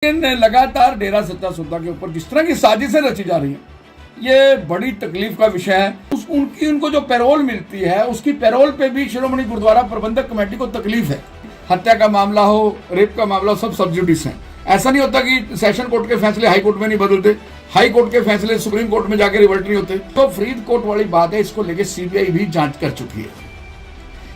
लेकिन लगातार डेरा सच्चा सौदा के ऊपर जिस तरह की साजिशें रची जा रही हैं, ये बड़ी तकलीफ का विषय है। उनको जो पैरोल मिलती है, उसकी पैरोल पे भी शिरोमणि गुरुद्वारा प्रबंधक कमेटी को तकलीफ है। हत्या का मामला हो, रेप का मामला हो, सब सब्सिडीज हैं। ऐसा नहीं होता कि सेशन कोर्ट के फैसले हाई कोर्ट में नहीं बदलते, हाई कोर्ट के फैसले सुप्रीम कोर्ट में जाकर रिवर्ट नहीं होते। तो फरीदकोट वाली बात है, इसको लेके सीबीआई भी जांच कर चुकी है,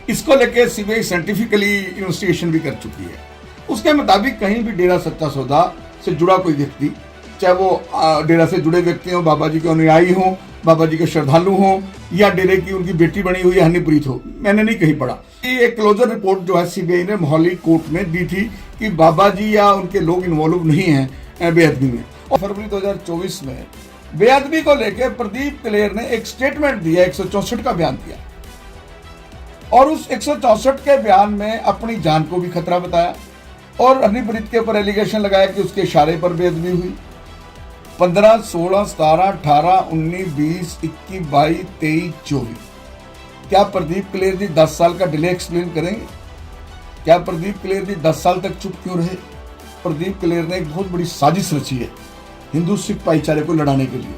इसको लेके सीबीआई साइंटिफिकली इन्वेस्टिगेशन भी कर चुकी है। उसके मुताबिक कहीं भी डेरा सच्चा सौदा से जुड़ा कोई व्यक्ति, चाहे वो डेरा से जुड़े व्यक्ति हों, बाबा जी के अनुयायी हों, बाबा जी के श्रद्धालु हों, या डेरे की उनकी बेटी बनी हुई हनीप्रीत हो, मैंने नहीं कहीं पढ़ा। ये एक क्लोजर रिपोर्ट जो है सीबीआई ने मोहाली कोर्ट में दी थी कि बाबा जी या उनके लोग इन्वॉल्व नहीं हैं बेअदबी में। और फरवरी 2024 में बेअदबी को लेकर प्रदीप कलेर ने एक स्टेटमेंट दिया, 164 का बयान दिया, और उस 164 के बयान में अपनी जान को भी खतरा बताया और हनीप्रीत के ऊपर एलिगेशन लगाया कि उसके इशारे पर बेअदबी हुई। 15, 16, 17, 18, 19, 20, 21, 22, 23, 24। क्या प्रदीप कलेर जी 10 साल का डिले एक्सप्लेन करेंगे? क्या प्रदीप कलेर जी 10 साल तक चुप क्यों रहे? प्रदीप कलेर ने एक बहुत बड़ी साजिश रची है हिंदू सिख भाईचारे को लड़ाने के लिए।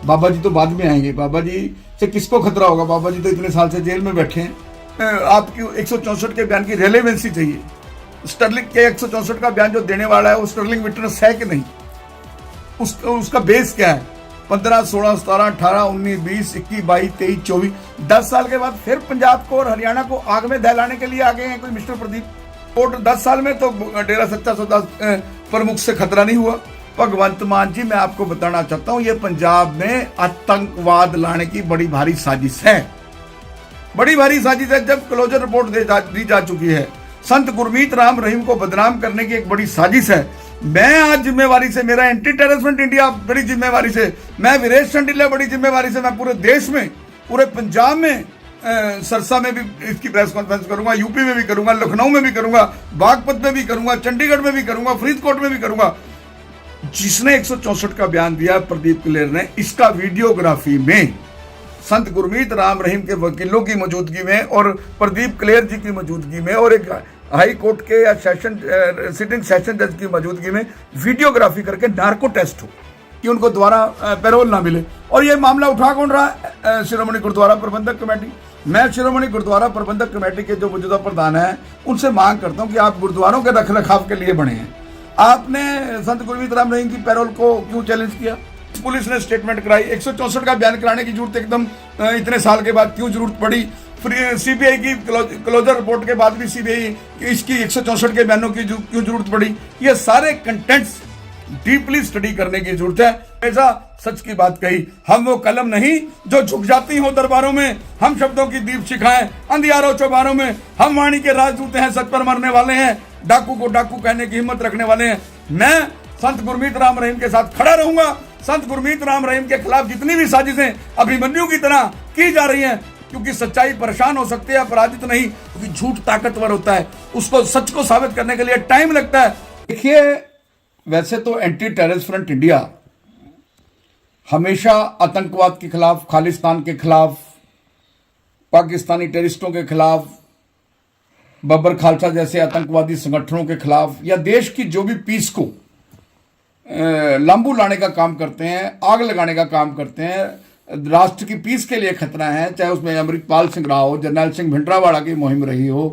बाबा जी तो बाद में आएंगे, बाबा जी से किसको खतरा होगा? बाबा जी तो इतने साल से जेल में बैठे हैं। आपकी 164 के बयान की रेलेवेंसी चाहिए। स्टर्लिंग के 164 का बयान जो देने वाला है वो स्टर्लिंग विटनेस है कि नहीं, उसका बेस क्या है? 15, 16, 17, 18, 19, 20, 21, 22, 23, 24, 10 साल के बाद फिर पंजाब को और हरियाणा को आग में दहलाने के लिए आ गए हैं कोई मिस्टर प्रदीप। कोर्ट 10 साल में तो डेरा सच्चा सौदा प्रमुख से खतरा नहीं हुआ। भगवंत मान जी, मैं आपको बताना चाहता हूं, ये पंजाब में आतंकवाद लाने की बड़ी भारी साजिश है, बड़ी भारी साजिश है। जब क्लोजर रिपोर्ट दी जा चुकी है, संत गुरमीत राम रहीम को बदनाम करने की एक बड़ी साजिश है। मैं आज जिम्मेवारी से, मेरा एंटी टेररिस्टमेंट इंडिया बड़ी जिम्मेवारी से, मैं वीरेश चंडीला बड़ी जिम्मेवारी से, मैं पूरे देश में, पूरे पंजाब में, सरसा में भी इसकी प्रेस कॉन्फ्रेंस करूंगा, यूपी में भी करूंगा, लखनऊ में भी करूंगा, बागपत में भी करूंगा, चंडीगढ़ में भी करूंगा, फरीदकोट में भी करूंगा। जिसने 164 का बयान दिया प्रदीप कलेर ने, इसका वीडियोग्राफी में संत गुरमीत राम रहीम के वकीलों की मौजूदगी में और प्रदीप कलेर जी की मौजूदगी में और एक हाई कोर्ट के या सिटिंग सेशन जज की मौजूदगी में वीडियोग्राफी करके नार्को टेस्ट हो कि उनको दोबारा पैरोल ना मिले। और ये मामला उठा कौन रहा है? शिरोमणि गुरुद्वारा प्रबंधक कमेटी। मैं शिरोमणि गुरुद्वारा प्रबंधक कमेटी के जो मौजूदा प्रधान हैं उनसे मांग करता हूँ कि आप गुरुद्वारों के रख रखाव के लिए बने हैं, आपने संत गुरमीत राम रहीम की पैरोल को क्यों चैलेंज किया? पुलिस ने स्टेटमेंट कराई, 164 का बयान कराने की जरूरत एकदम इतने साल के बाद क्यों जरूरत पड़ी? सीबीआई की क्लोजर रिपोर्ट के बाद भी सीबीआई इसकी 164 के बयानों की क्यों जरूरत पड़ी? ये सारे कंटेंट्स डीपली स्टडी करने की जरूरत है। ऐसा सच की बात कही, हम वो कलम नहीं जो झुक जाती हो दरबारों में, हम शब्दों की दीप शिखाएं अंधियारों चौबारों में, हम वाणी के राजदूत हैं, सच पर मरने वाले हैं, डाकू को डाकू कहने की हिम्मत रखने वाले हैं। मैं संत गुरमीत राम रहीम के साथ खड़ा रहूंगा। संत गुरमीत राम रहीम के खिलाफ जितनी भी साजिशें अभिमन्यु की तरह की जा रही हैं, क्योंकि सच्चाई परेशान हो सकती है, अपराजित नहीं, क्योंकि झूठ ताकतवर होता है, उसको सच को साबित करने के लिए टाइम लगता है। देखिए, वैसे तो एंटी टेररिस्ट फ्रंट इंडिया हमेशा आतंकवाद के खिलाफ, खालिस्तान के खिलाफ, पाकिस्तानी टेररिस्टों के खिलाफ, बब्बर खालसा जैसे आतंकवादी संगठनों के खिलाफ, या देश की जो भी पीस को लांबू लाने का काम करते हैं, आग लगाने का काम करते हैं, राष्ट्र की पीस के लिए खतरा है, चाहे उसमें अमृतपाल सिंह रहा हो, जरनैल सिंह भिंडरावाड़ा की मुहिम रही हो,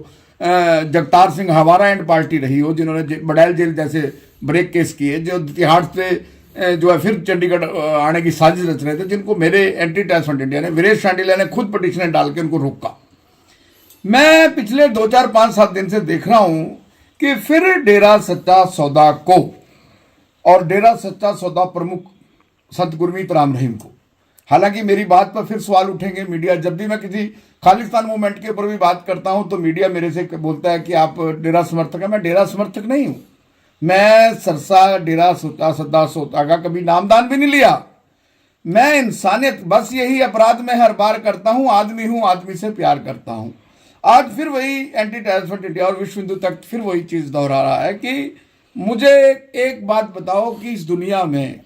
जगतार सिंह हवारा एंड पार्टी रही हो, जिन्होंने बड़ैल जेल जैसे ब्रेक केस किए, जो तिहाड़ से जो है फिर चंडीगढ़ आने की साजिश रच रहे थे, जिनको मेरे एंटी टेररिस्ट इंडिया ने, वीरेश चांडीला ने खुद पिटीशन डाल के उनको रोका। मैं पिछले 2, 4, 5, 7 दिन से देख रहा हूं कि फिर डेरा सच्चा सौदा को और डेरा सच्चा सौदा प्रमुख संत गुरमीत राम रहीम को, हालांकि मेरी बात पर फिर सवाल उठेंगे। मीडिया, जब भी मैं किसी खालिस्तान मूवमेंट के ऊपर भी बात करता हूं तो मीडिया मेरे से बोलता है कि आप डेरा समर्थक हैं। मैं डेरा समर्थक नहीं हूं। मैं सरसा डेरा सच्चा सौदा का कभी नामदान भी नहीं लिया। मैं इंसानियत, बस यही अपराध मैं हर बार करता हूं, आदमी हूं, आदमी से प्यार करता हूं। आज फिर वही एंटी टेररिस्ट इंडिया और विश्व हिंदू तक फिर वही चीज दोहरा रहा है कि मुझे एक बात बताओ कि इस दुनिया में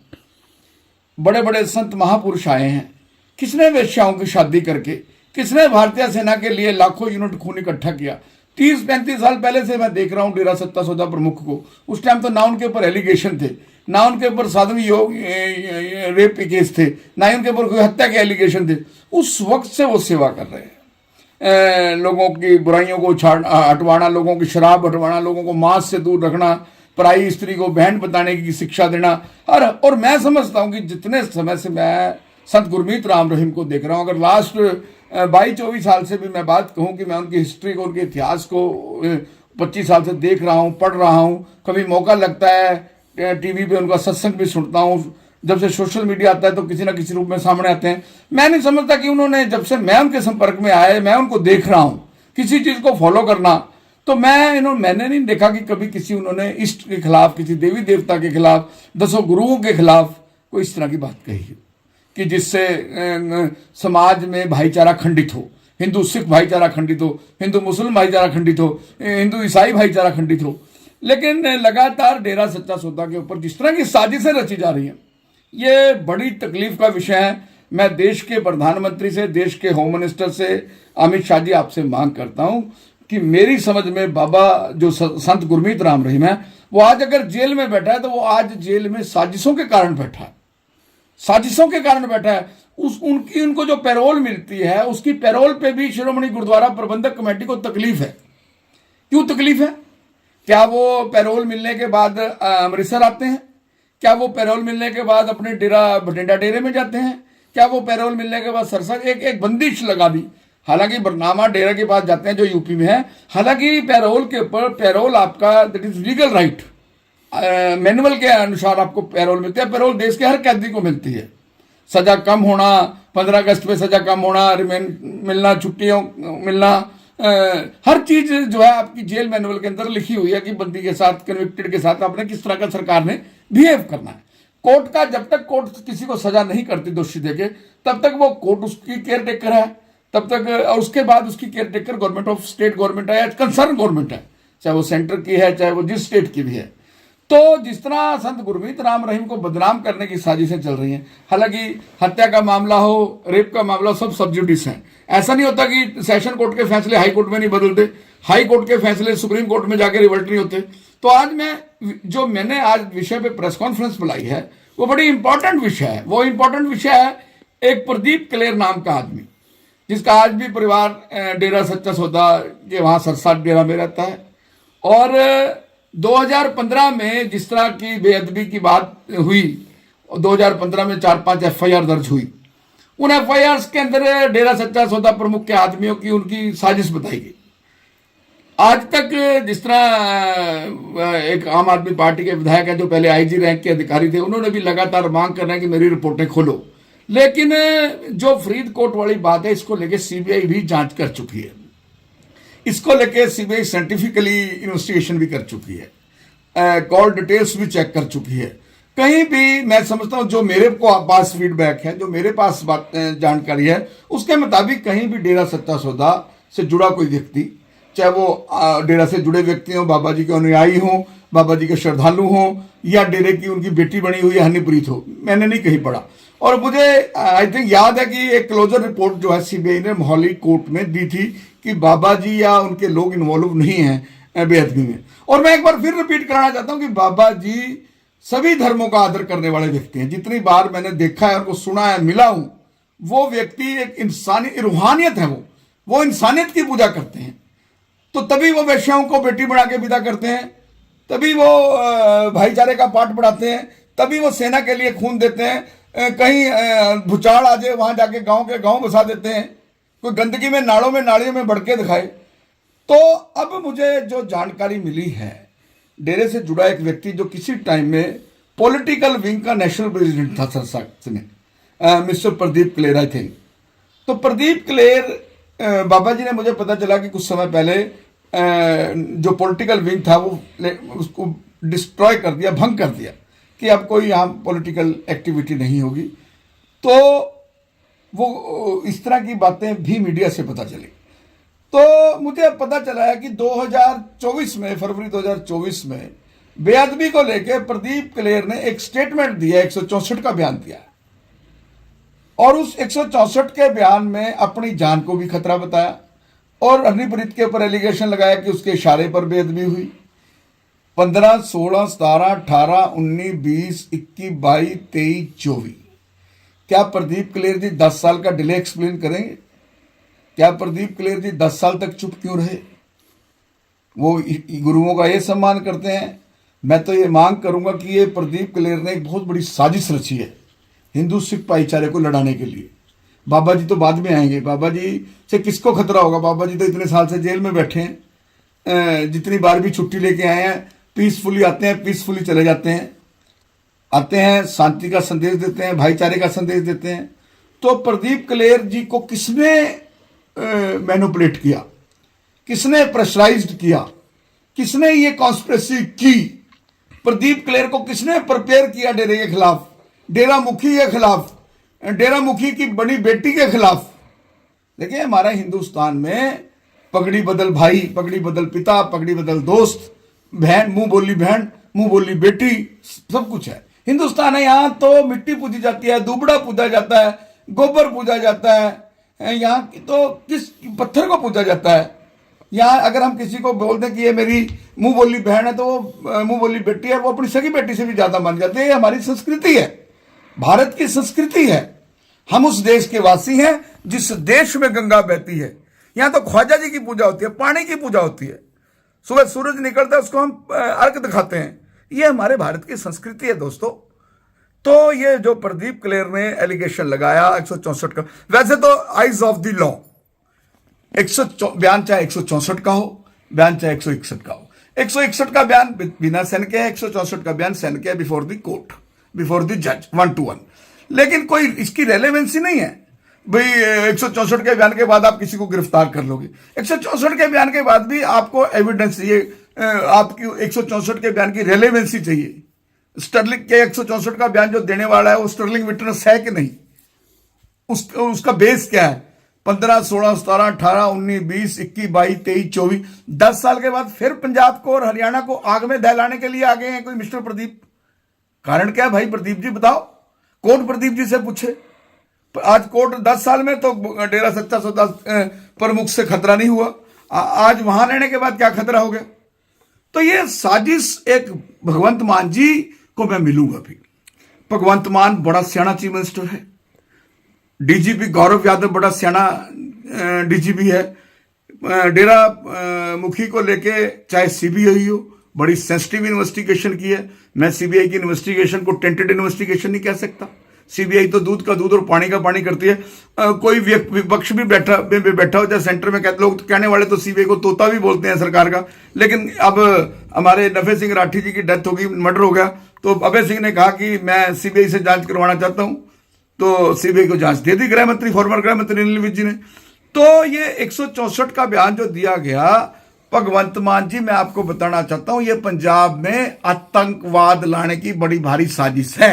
बड़े बड़े संत महापुरुष आए हैं, किसने वेश्याओं की शादी करके, किसने भारतीय सेना के लिए लाखों यूनिट खून इकट्ठा किया? 30-35 साल पहले से मैं देख रहा हूं डेरा सत्ता सौदा प्रमुख को। उस टाइम तो ना उनके ऊपर एलिगेशन थे, ना उनके ऊपर साध्वी योग रेप के केस थे, ना ही उनके ऊपर कोई हत्या के एलिगेशन थे। उस वक्त से वो सेवा कर रहे हैं, लोगों की बुराइयों को हटवाना, लोगों की शराब हटवाना, लोगों को मांस से दूर रखना, पराई स्त्री को बहन बताने की शिक्षा देना। और मैं समझता हूं कि जितने समय से मैं संत गुरमीत राम रहीम को देख रहा हूं, अगर लास्ट 22-24 साल से भी मैं बात कहूं कि मैं उनकी हिस्ट्री को, उनके इतिहास को 25 साल से देख रहा हूं, पढ़ रहा हूं, कभी मौका लगता है टीवी पे उनका सत्संग भी सुनता हूं, जब से सोशल मीडिया आता है तो किसी ना किसी रूप में सामने आते हैं। मैं नहीं समझता कि उन्होंने, जब से मैं उनके संपर्क में आए, मैं उनको देख रहा हूं किसी चीज को फॉलो करना, तो मैंने नहीं देखा कि कभी किसी उन्होंने इष्ट के खिलाफ, किसी देवी देवता के खिलाफ, 10 गुरुओं के खिलाफ कोई इस तरह की बात कही हो कि जिससे समाज में भाईचारा खंडित हो, हिंदू सिख भाईचारा खंडित हो, हिंदू मुस्लिम भाईचारा खंडित हो, हिंदू ईसाई भाईचारा खंडित हो। लेकिन लगातार डेरा सच्चा सौदा के ऊपर जिस तरह की साजिशें रची जा रही हैं, ये बड़ी तकलीफ का विषय है। मैं देश के प्रधानमंत्री से, देश के होम मिनिस्टर से, अमित शाह जी, आपसे मांग करता हूं कि मेरी समझ में बाबा जो संत गुरमीत राम रहीम है, वो आज अगर जेल में बैठा है तो वो आज जेल में साजिशों के कारण बैठा है, साजिशों के कारण बैठा है। उनको जो पैरोल मिलती है, उसकी पैरोल पे भी श्रोमणी गुरुद्वारा प्रबंधक कमेटी को तकलीफ है। क्यों तकलीफ है? क्या वो पैरोल मिलने के बाद अमृतसर आते हैं? क्या वो पैरोल मिलने के बाद अपने बठिंडा डेरे में जाते हैं? क्या वो पैरोल मिलने के बाद सरसा एक बंदिश लगा दी, हालांकि बरनामा डेरा के पास जाते हैं जो यूपी में है, हालांकि पैरोल के ऊपर, पैरोल आपका that is legal right, manual के अनुसार आपको पैरोल मिलती है। पैरोल देश के हर कैदी को मिलती है। सजा कम होना, 15 अगस्त में सजा कम होना, रिमेंड मिलना, छुट्टियों मिलना, हर चीज जो है आपकी जेल मैनुअल के अंदर लिखी हुई है कि बंदी के साथ, कन्विक्टेड के साथ आपने किस तरह का सरकार ने बिहेव करना है। कोर्ट का, जब तक कोर्ट किसी को सजा नहीं करती दोषी देके, तब तक वो कोर्ट उसकी केयर टेकर है, तब तक। और उसके बाद उसकी care taker government of state government है या कंसर्न गवर्नमेंट है, चाहे वो सेंटर की है, चाहे वो जिस स्टेट की भी है। तो जिस तरह संत गुरमीत राम रहीम को बदनाम करने की साजिशें चल रही हैं, हालांकि हत्या का मामला हो, रेप का मामला हो, सब सब जुडिस हैं। ऐसा नहीं होता कि सेशन कोर्ट के फैसले हाई कोर्ट में नहीं बदलते, हाई कोर्ट के फैसले सुप्रीम कोर्ट में जाके रिवर्ट नहीं होते। तो आज मैंने आज विषय पे प्रेस कॉन्फ्रेंस बुलाई है, वो बड़ी इंपॉर्टेंट विषय है। वो इंपॉर्टेंट विषय है एक प्रदीप क्लेर नाम का आदमी, जिसका आज भी परिवार डेरा सच्चा सौदा के वहां सरसा डेरा में रहता है। और 2015 में जिस तरह की बेअदबी की बात हुई, 2015 में 4-5 FIR दर्ज हुई, उन FIR के अंदर डेरा सच्चा सौदा प्रमुख के आदमियों की उनकी साजिश बताई गई। आज तक जिस तरह एक आम आदमी पार्टी के विधायक है जो पहले IG रैंक के अधिकारी थे, उन्होंने भी लगातार मांग कर रहे हैं कि मेरी रिपोर्टें खोलो। लेकिन जो फरीदकोट वाली बात है, इसको लेके CBI भी जांच कर चुकी है, इसको लेके CBI साइंटिफिकली इन्वेस्टिगेशन भी कर चुकी है, कॉल डिटेल्स भी चेक कर चुकी है। कहीं भी मैं समझता हूं, जो मेरे को पास फीडबैक है, जो मेरे पास जानकारी है, उसके मुताबिक कहीं भी डेरा सच्चा सौदा से जुड़ा कोई व्यक्ति, चाहे वो डेरा से जुड़े व्यक्ति हों, बाबा जी के अनुयायी हों, बाबा जी के श्रद्धालु हों, या डेरे की उनकी बेटी बनी हुई है हनीप्रीत हो, मैंने नहीं कहीं पढ़ा। और मुझे आई थिंक याद है कि एक क्लोजर रिपोर्ट जो है CBI ने मोहाली कोर्ट में दी थी कि बाबा जी या उनके लोग इन्वॉल्व नहीं हैं बेअदबी में। और मैं एक बार फिर रिपीट कराना चाहता हूं कि बाबा जी सभी धर्मों का आदर करने वाले व्यक्ति हैं। जितनी बार मैंने देखा है, उनको सुना है, मिला हूं, वो व्यक्ति एक इंसानी रूहानियत है, वो इंसानियत की पूजा करते हैं। तो तभी वो वैश्याओं को बेटी बना के विदा करते हैं, तभी वो भाईचारे का पाठ पढ़ाते हैं, तभी वो सेना के लिए खून देते हैं। कहीं भूचाल आ जाए, वहां जाके गांव के गांव बसा देते हैं, कोई गंदगी में, नालों में, नालियों में बढ़के दिखाए। तो अब मुझे जो जानकारी मिली है, डेरे से जुड़ा एक व्यक्ति जो किसी टाइम में पॉलिटिकल विंग का नेशनल प्रेसिडेंट था सरसा में, mister Pradeep Kler I think. तो प्रदीप क्लेर, बाबा जी ने, मुझे पता चला कि कुछ समय पहले जो पॉलिटिकल विंग था वो उसको डिस्ट्रॉय कर दिया, भंग कर दिया कि अब कोई यहाँ पॉलिटिकल एक्टिविटी नहीं होगी। तो वो इस तरह की बातें भी मीडिया से पता चली। तो मुझे पता चला है कि 2024 में, फरवरी 2024 में बेअदबी को लेकर प्रदीप क्लेर ने एक स्टेटमेंट दिया, 164 का बयान दिया, और उस 164 के बयान में अपनी जान को भी खतरा बताया और हरनीप्रीत के ऊपर एलिगेशन लगाया कि उसके इशारे पर बेअदबी हुई। 15, 16, 17, 18, 19, 20, 21, 22, 23, 24। क्या प्रदीप कलेर जी 10 साल का डिले एक्सप्लेन करेंगे? क्या प्रदीप कलेर जी 10 साल तक चुप क्यों रहे? वो गुरुओं का ये सम्मान करते हैं। मैं तो ये मांग करूंगा कि ये प्रदीप कलेर ने एक बहुत बड़ी साजिश रची है हिंदू सिख भाईचारे को लड़ाने के लिए। बाबा जी तो बाद में आएंगे, बाबा जी से किसको खतरा होगा? बाबा जी तो इतने साल से जेल में बैठे हैं, जितनी बार भी छुट्टी लेके आए हैं पीसफुली आते हैं, पीसफुली चले जाते हैं, आते हैं शांति का संदेश देते हैं, भाईचारे का संदेश देते हैं। तो प्रदीप कलेर जी को किसने मैनिपुलेट किया, किसने प्रेशराइज्ड किया, किसने ये कॉन्स्पिरेसी की? प्रदीप कलेर को किसने प्रिपेयर किया डेरे के खिलाफ, डेरा मुखी के खिलाफ, डेरा मुखी की बड़ी बेटी के खिलाफ? देखिए हमारा हिंदुस्तान में पगड़ी बदल भाई, पगड़ी बदल पिता, पगड़ी बदल दोस्त, बहन मुंह बोली बहन, मुंह बोली बेटी, सब कुछ है। हिंदुस्तान है, यहाँ तो मिट्टी पूजी जाती है, दुबड़ा पूजा जाता है, गोबर पूजा जाता है, यहाँ तो किस पत्थर को पूजा जाता है। यहाँ अगर हम किसी को बोल दें कि ये मेरी मुंह बोली बहन है तो वो मुंह बोली बेटी है, वो अपनी सगी बेटी से भी ज्यादा मान जाते हैं। ये हमारी संस्कृति है, भारत की संस्कृति है। हम उस देश के वासी हैं जिस देश में गंगा बहती है। यहाँ तो ख्वाजा जी की पूजा होती है, पानी की पूजा होती है, सुबह सूरज निकलता है उसको हम अर्घ दिखाते हैं। ये हमारे भारत की संस्कृति है दोस्तों। तो ये जो प्रदीप कलेर ने एलिगेशन लगाया 164 का, वैसे तो आइज ऑफ द लॉ बयान चाहे 164 का हो, बयान चाहे 161 का हो। 161 का बयान बिना सैन के है, 164 का बयान सैन के है before the court, before the जज, 1 to 1। लेकिन कोई इसकी रेलेवेंसी नहीं है भाई 164 के बयान के बाद आप किसी को गिरफ्तार कर लोगे। 164 के बयान के बाद भी आपको एविडेंस चाहिए, आपकी 164 के बयान की रेलेवेंसी चाहिए। स्टर्लिंग के 164 का बयान जो देने वाला है वो स्टर्लिंग विटनेस है कि नहीं, उसका बेस क्या है? 15, 16, 17, 18, 19, 20, 21, 22, 23, 24, 10 साल के बाद फिर पंजाब को और हरियाणा को आग में दहलाने के लिए आ गए हैं कोई मिस्टर प्रदीप। कारण क्या है भाई? प्रदीप जी बताओ, कोर्ट प्रदीप जी से पूछे। आज कोर्ट 10 साल में तो डेरा सच्चा सौदा प्रमुख से खतरा नहीं हुआ, आज वहां रहने के बाद क्या खतरा हो गया? तो ये साजिश एक भगवंत मान जी को मैं मिलूंगा भी। भगवंत मान बड़ा सियाना चीफ मिनिस्टर है, डीजीपी गौरव यादव बड़ा सियाना डीजीपी है। डेरा मुखी को लेके चाहे सीबीआई हो, बड़ी सेंसिटिव इन्वेस्टिगेशन की है। मैं सीबीआई की इन्वेस्टिगेशन को टेंटेड इन्वेस्टिगेशन नहीं कह सकता। सीबीआई तो दूध का दूध और पानी का पानी करती है। कोई विपक्ष भी बैठा हो जाए सेंटर में, कहते लोग कहने वाले तो सीबीआई को तोता भी बोलते हैं सरकार का। लेकिन अब हमारे नफे सिंह राठी जी की डेथ होगी, मर्डर हो गया, तो अभय सिंह ने कहा कि मैं सीबीआई से जांच करवाना चाहता हूं, तो सीबीआई को जांच दे दी गृह मंत्री, फॉर्मर गृह मंत्री अनिल विज जी ने। तो ये 164 का बयान जो दिया गया, भगवंत मान जी मैं आपको बताना चाहता हूं, ये पंजाब में आतंकवाद लाने की बड़ी भारी साजिश है,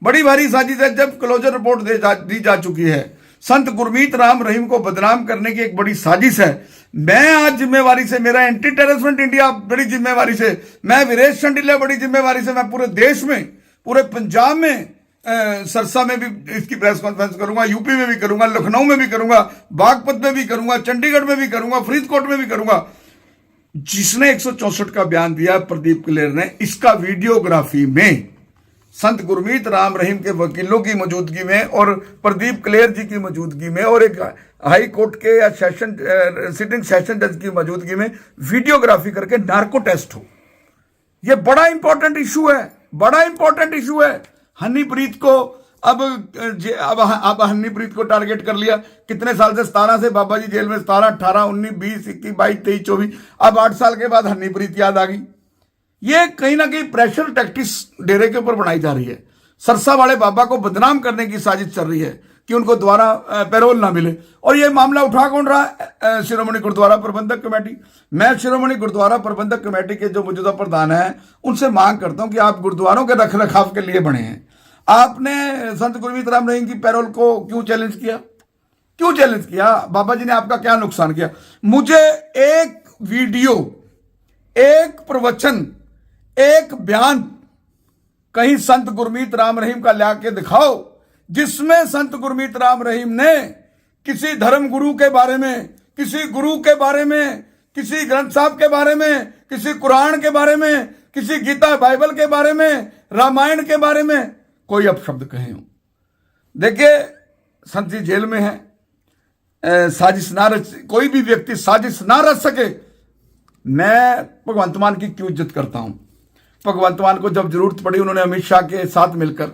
बड़ी भारी साजिश है। जब क्लोजर रिपोर्ट दी जा चुकी है, संत गुरमीत राम रहीम को बदनाम करने की एक बड़ी साजिश है। मैं आज जिम्मेवारी से, मेरा एंटी टेररिस्ट इंडिया बड़ी जिम्मेवारी से, मैं वीरेश चंडीला बड़ी जिम्मेवारी से, मैं पूरे देश में, पूरे पंजाब में, सरसा में भी इसकी प्रेस कॉन्फ्रेंस करूंगा, यूपी में भी करूंगा, लखनऊ में भी करूंगा, बागपत में भी करूंगा, चंडीगढ़ में भी करूंगा, फरीदकोट में भी करूंगा। जिसने 164 का बयान दिया प्रदीप कलेर ने, इसका वीडियोग्राफी में संत गुरमीत राम रहीम के वकीलों की मौजूदगी में और प्रदीप कलेर जी की मौजूदगी में और एक हाई कोर्ट के या सिटिंग सेशन जज की मौजूदगी में वीडियोग्राफी करके नार्को टेस्ट हो। यह बड़ा इंपॉर्टेंट इशू है, बड़ा इंपॉर्टेंट इशू है। हनीप्रीत को अब हनीप्रीत को टारगेट कर लिया। कितने साल से? 17 से बाबा जी जेल में, 17, 18, 19, 20, 21, 22, 23, 24, अब 8 साल के बाद हनीप्रीत याद आ गई। ये कहीं ना कहीं प्रेशर टैक्टिक्स डेरे के ऊपर बनाई जा रही है। सरसा वाले बाबा को बदनाम करने की साजिश चल रही है कि उनको दोबारा पैरोल ना मिले। और ये मामला उठा कौन रहा है? शिरोमणि गुरुद्वारा प्रबंधक कमेटी। मैं शिरोमणि गुरुद्वारा प्रबंधक कमेटी के जो मौजूदा प्रधान हैं उनसे मांग करता हूं कि आप गुरुद्वारों के रख रखाव के लिए बने हैं। आपने संत गुरमीत राम रहीम की पैरोल को क्यों चैलेंज किया? क्यों चैलेंज किया? बाबा जी ने आपका क्या नुकसान किया? मुझे एक वीडियो, एक प्रवचन, एक बयान कहीं संत गुरमीत राम रहीम का ला के दिखाओ जिसमें संत गुरमीत राम रहीम ने किसी धर्म गुरु के बारे में, किसी गुरु के बारे में, किसी ग्रंथ साहब के बारे में, किसी कुरान के बारे में, किसी गीता बाइबल के बारे में, रामायण के बारे में कोई अपशब्द कहे हो। देखिए, संत जी जेल में है, साजिश ना रच, कोई भी व्यक्ति साजिश ना रच सके। मैं भगवंत मान की क्यों इज्जत करता हूं। भगवंत मान को जब जरूरत पड़ी उन्होंने अमित शाह के साथ मिलकर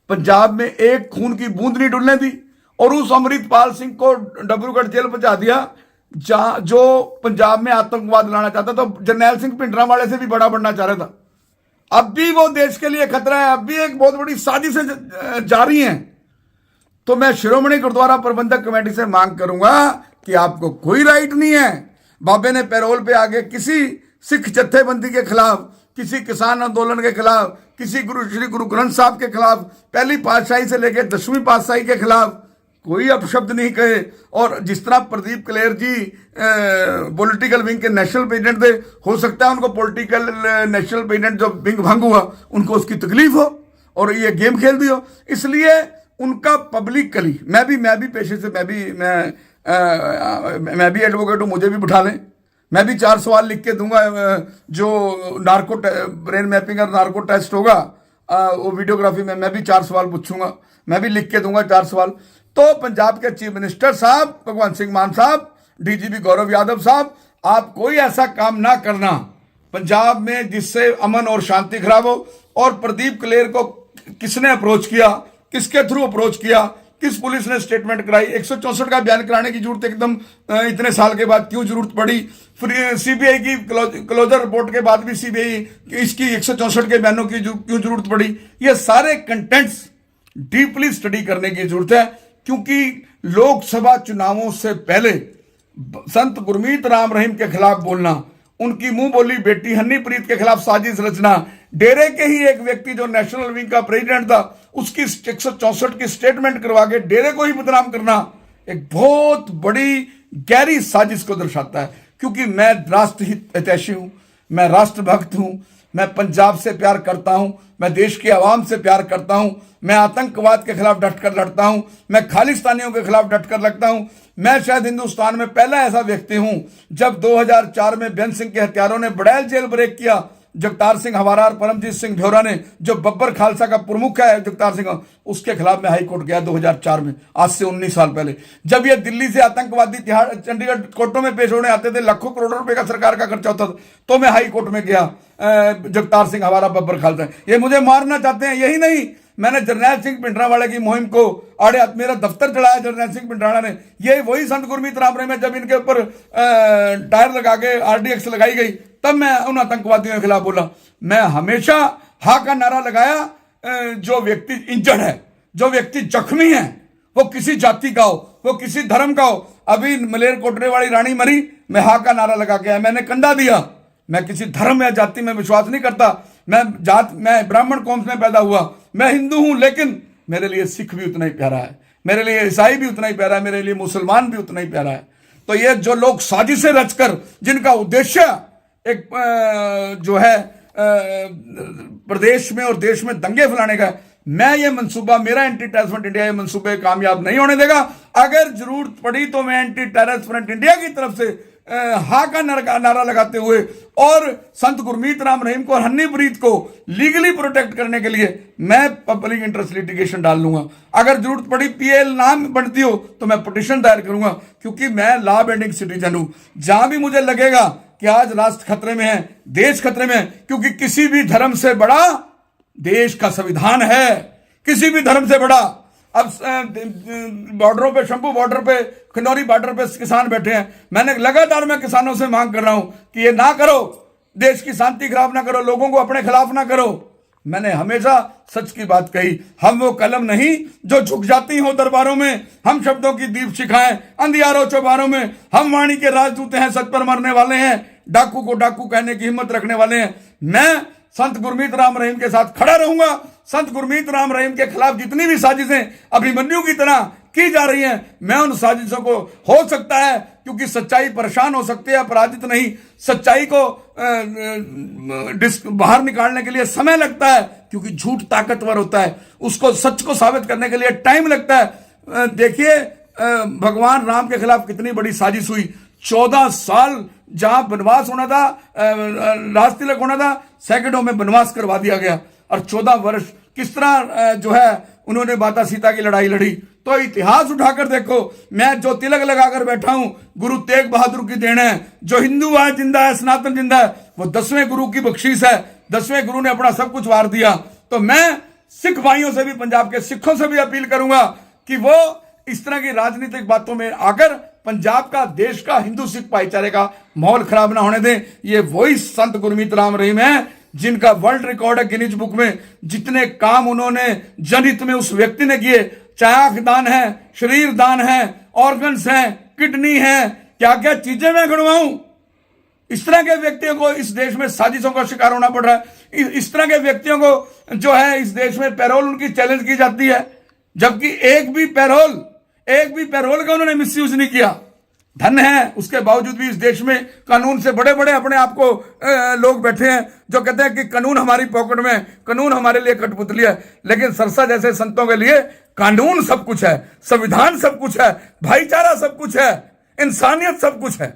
पंजाब में एक खून की बूंद नहीं डुलने दी और उस अमृतपाल सिंह को डिब्रूगढ़ जेल पहुंचा दिया, जहां जो पंजाब में आतंकवाद लाना चाहता था। तो जरनैल सिंह भिंडरांवाले से भी बड़ा बनना चाह रहा था। अब भी वो देश के लिए खतरा है, अब भी एक बहुत बड़ी साजिशें जारी हैं। तो मैं शिरोमणि गुरुद्वारा प्रबंधक कमेटी से मांग करूंगा कि आपको कोई राइट नहीं है बाबे ने पैरोल पे आगे किसी सिख जत्थेबंदी के खिलाफ, किसी किसान आंदोलन के खिलाफ, किसी श्री गुरु ग्रंथ साहब के खिलाफ, पहली पातशाही से लेकर 10वीं पातशाही के खिलाफ कोई अपशब्द नहीं कहे। और जिस तरह प्रदीप कलेर जी पॉलिटिकल विंग के नेशनल प्रेसिडेंट थे, हो सकता है उनको पॉलिटिकल नेशनल प्रेसिडेंट जो विंग भंग हुआ उनको उसकी तकलीफ हो और ये गेम खेल दी हो, इसलिए उनका पब्लिकली मैं भी पेशे से मैं भी एडवोकेट हूं, मुझे भी बिठा लें, मैं भी 4 सवाल लिख के दूंगा। जो नार्को ब्रेन मैपिंग और नार्को टेस्ट होगा वो वीडियोग्राफी में मैं भी 4 सवाल पूछूंगा, मैं भी लिख के दूंगा 4 सवाल। तो पंजाब के चीफ मिनिस्टर साहब भगवंत सिंह मान साहब, डीजीपी गौरव यादव साहब, आप कोई ऐसा काम ना करना पंजाब में जिससे अमन और शांति खराब हो। और प्रदीप कलेर को किसने अप्रोच किया, किसके थ्रू अप्रोच किया, किस पुलिस ने स्टेटमेंट कराई, 164 का बयान कराने की जरूरत एकदम इतने साल के बाद क्यों जरूरत पड़ी, फिर सीबीआई की क्लोजर रिपोर्ट के बाद भी सीबीआई इसकी 164 के बयानों की क्यों जरूरत पड़ी। ये सारे कंटेंट्स डीपली स्टडी करने की जरूरत है, क्योंकि लोकसभा चुनावों से पहले संत गुरमीत राम रहीम के खिलाफ बोलना, उनकी मुंह बोली बेटी हनीप्रीत के खिलाफ साजिश रचना, डेरे के ही एक व्यक्ति जो नेशनल विंग का प्रेसिडेंट था उसकी 164 की स्टेटमेंट करवा के डेरे को ही बदनाम करना एक बहुत बड़ी गहरी साजिश को दर्शाता है। क्योंकि मैं राष्ट्रहित हितैषी हूं, मैं राष्ट्रभक्त हूं, मैं पंजाब से प्यार करता हूं, मैं देश की आवाम से प्यार करता हूं, मैं आतंकवाद के खिलाफ डटकर लड़ता हूं, मैं खालिस्तानियों के खिलाफ डटकर लगता हूं। मैं शायद हिंदुस्तान में पहला ऐसा व्यक्ति हूं जब 2004 में बेन सिंह के हत्यारों ने बड़ैल जेल ब्रेक किया, जगतार सिंह हवारार, परमजीत सिंह ढ्योरा ने, जो बब्बर खालसा का प्रमुख है जगतार सिंह, उसके खिलाफ मैं हाई कोर्ट गया 2004 में, आज से 19 साल पहले। जब ये दिल्ली से आतंकवादी तिहाड़ चंडीगढ़ कोर्टों में पेश होने आते थे, लाखों करोड़ों रुपए का सरकार का खर्चा होता था, तो मैं हाई कोर्ट में गया। जगतार सिंह हवारा, बब्बर खालसा, ये मुझे मारना चाहते हैं। यही नहीं, मैंने जरनैल सिंह भिंडरांवाले की मुहिम को आड़े हाथ मेरा दफ्तर चलाया जरनैल सिंह भिंडरांवाले ने। ये वही संत गुरमीत राम रहीम में जब इनके ऊपर टायर लगा के RDX लगाई गई, तब मैं उन आतंकवादियों के खिलाफ बोला। मैं हमेशा हा का नारा लगाया, जो व्यक्ति इंजर्ड है, जो व्यक्ति जख्मी है, वो किसी जाति का हो, वो किसी धर्म का हो। अभी मलेर कोटरे वाली रानी मरी, मैं हा का नारा लगा के आया, मैंने कंधा दिया। मैं किसी धर्म या जाति में विश्वास नहीं करता। मैं ब्राह्मण कौम में पैदा हुआ, मैं हिंदू हूं, लेकिन मेरे लिए सिख भी उतना ही प्यारा है, मेरे लिए ईसाई भी उतना ही प्यारा है, मेरे लिए मुसलमान भी उतना ही प्यारा है। तो ये जो लोग साजिशें रचकर, जिनका उद्देश्य एक जो है प्रदेश में और देश में दंगे फैलाने का, मैं ये मंसूबा, मेरा एंटी टेररिस्ट फ्रंट इंडिया ये मंसूबे कामयाब नहीं होने देगा। अगर जरूरत पड़ी तो मैं एंटी टेररिस्ट फ्रंट इंडिया की तरफ से हा का नारा लगाते हुए और संत गुरमीत राम रहीम को और हनीप्रीत को लीगली प्रोटेक्ट करने के लिए मैं पब्लिक इंटरेस्ट लिटिगेशन डाल लूंगा। अगर जरूरत पड़ी PL नाम बनती हो तो मैं पिटीशन दायर करूंगा, क्योंकि मैं लॉ अबेडिंग सिटीजन हूं। जहां भी मुझे लगेगा कि आज राष्ट्र खतरे में है, देश खतरे में है, क्योंकि किसी भी धर्म से बड़ा देश का संविधान है, किसी भी धर्म से बड़ा। अब बॉर्डरों पे, शंभू बॉर्डर पे, खनौरी बॉर्डर पे किसान बैठे हैं। मैंने लगातार मैं किसानों से मांग कर रहा हूं कि ये ना करो, देश की शांति खराब ना करो, लोगों को अपने खिलाफ ना करो। मैंने हमेशा सच की बात कही। हम वो कलम नहीं जो झुक जाती हो दरबारों में, हम शब्दों की दीप शिखाएं अंधियारों चौबारों में, हम वाणी के राजदूत हैं, सच पर मरने वाले हैं, डाकू को डाकू कहने की हिम्मत रखने वाले हैं। मैं संत गुरमीत राम रहीम के साथ खड़ा रहूंगा। संत गुरमीत राम रहीम के खिलाफ जितनी भी साजिशें अभिमन्यु की तरह की जा रही हैं, मैं उन साजिशों को, हो सकता है क्योंकि सच्चाई परेशान हो सकती है, अपराजित नहीं, सच्चाई को बाहर निकालने के लिए समय लगता है, क्योंकि झूठ ताकतवर होता है, उसको सच को साबित करने के लिए टाइम लगता है। देखिए, भगवान राम के खिलाफ कितनी बड़ी साजिश हुई। 14 साल जहां वनवास होना था, राज तिलक होना था, सेकंडों में वनवास करवा दिया गया। और 14 वर्ष किस तरह जो है उन्होंने माता सीता की लड़ाई लड़ी। तो इतिहास उठाकर देखो, मैं जो तिलक लगाकर बैठा हूं गुरु तेग बहादुर की देन है। जो हिंदू आज जिंदा है, सनातन जिंदा है, वो 10वें गुरु की बख्शीश है। 10वें गुरु ने अपना सब कुछ वार दिया। तो मैं सिख भाइयों से भी, पंजाब के सिखों से भी अपील करूंगा कि वो इस तरह की राजनीतिक बातों में आकर पंजाब का, देश का, हिंदू सिख भाईचारे का माहौल खराब ना होने दें। ये वही संत गुरमीत राम रहीम है जिनका वर्ल्ड रिकॉर्ड है गिनीज बुक में। जितने काम उन्होंने जनहित में उस व्यक्ति ने किए, चाहे आंख दान है, शरीर दान है, ऑर्गन्स हैं, किडनी है, क्या क्या चीजें मैं गिनवाऊं। इस तरह के व्यक्तियों को इस देश में साजिशों का शिकार होना पड़ रहा है। इस तरह के व्यक्तियों को जो है इस देश में पैरोल उनकी चैलेंज की जाती है, जबकि एक भी पैरोल का उन्होंने मिसयूज नहीं किया। धन है, उसके बावजूद भी इस देश में कानून से बड़े बड़े अपने आप को लोग बैठे हैं जो कहते हैं कि कानून हमारी पॉकेट में, कानून हमारे लिए कठपुतली है। लेकिन सरसा जैसे संतों के लिए कानून सब कुछ है, संविधान सब कुछ है, भाईचारा सब कुछ है, इंसानियत सब कुछ है।